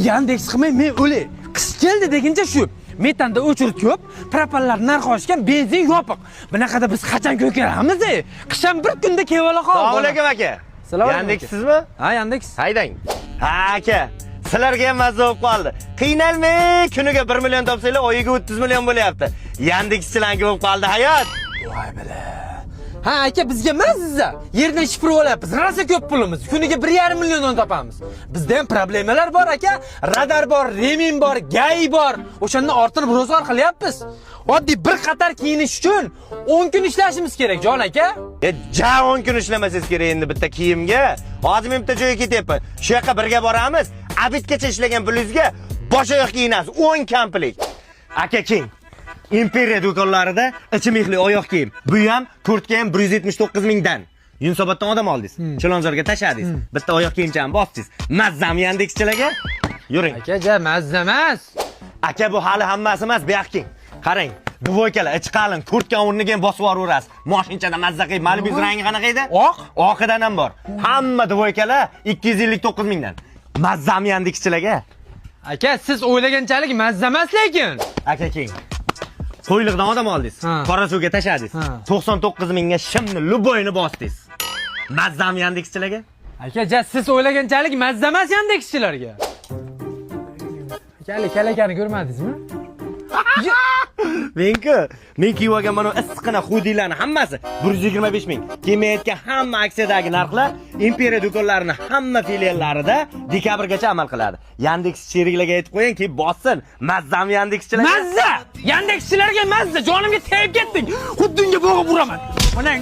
Yandex qilmay men o'lay. Qish keldi deguncha shu. Metanda o'chirt ko'p, propallar narxi oshgan, benzin yopiq. Bunaqada biz qachon ko'karamiz? Qish ham bir kunda kevala qol. Assalomu alaykum aka. Yandex sizmi? Ha, Yandex. Haydang. Ha aka. Sizlarga ham mazza bo'lib qoldi. Qiynalmay, kuniga 1 million topsanglar, oyiga 30 million bo'lyapti. Yandexchilarga bo'lib qoldi hayot. Voy bala. Ha aka, bizga mazza. Yerdan shifr olyapmiz. Rosa ko'p pulimiz. Kuniga 1,5 milliondan topamiz. Bizda ham problemalar bor aka. Radar bor, remin bor, gay bor. O'shanda ortini brozor qilyapmiz. Oddiy bir qatar kiyinish uchun 10 kun ishlashimiz kerak, jon aka. Ja 10 kun ishlamasangiz kerak endi bitta kiyimga. Hozir men bitta joyga ketyapman. Shu yoqqa birga boramiz. Abitgacha ishlagan pulingizga bosh oyoq kiyinasiz. 10 komplet. Aka king. Imperiya do'konlarida ichi mehli oyoq kiyim. Bu ham kurtka ham 179 mingdan. Yunusoboddan odam oldingiz. Chilonzorga tashladingiz. Bitta oyoq kiyimchani bosdingiz. Mazzam Yandexchilarga. Yuring. Aka, ja mazza emas. Aka bu hali hammasi emas, bu yoqing. Qarang. Duvoykalar ichi qalin, kurtka o'rniga ham bosib yuborasiz. Mashinchada mazza qilib, Malibu rangi qanaqa edi? Oq. Oqidan ham bor. Hamma duvoykalar 259 mingdan. Mazzam Yandexchilarga. Aka, siz o'ylaganchalik mazza emas lekin. Aka king. Qo'yliqdan odam oldingiz. Qora suvga tashladingiz. 99 mingga shimni luboyni bosdingiz. Mazzam Yandexchilarga. Aka, ja siz o'ylaganchalik mazza emas Yandexchilarga. Aka, kalakani ko'rmadingizmi? Men kiyib olgan mana issiqina xudilarning hammasi 125 ming. Kemayotgan hamma aksiyadagi narxlar Imperiya do'konlarining hamma filiallarida dekabrgacha amal qiladi. Yandex sheriklarga aytib qo'yingki, bossin. Mazzam Yandexchilarga. Mazza! Yandexchilarga mazza! Jonimga tegib ketding. Xuddi unga bo'g'ib uraman. Onang.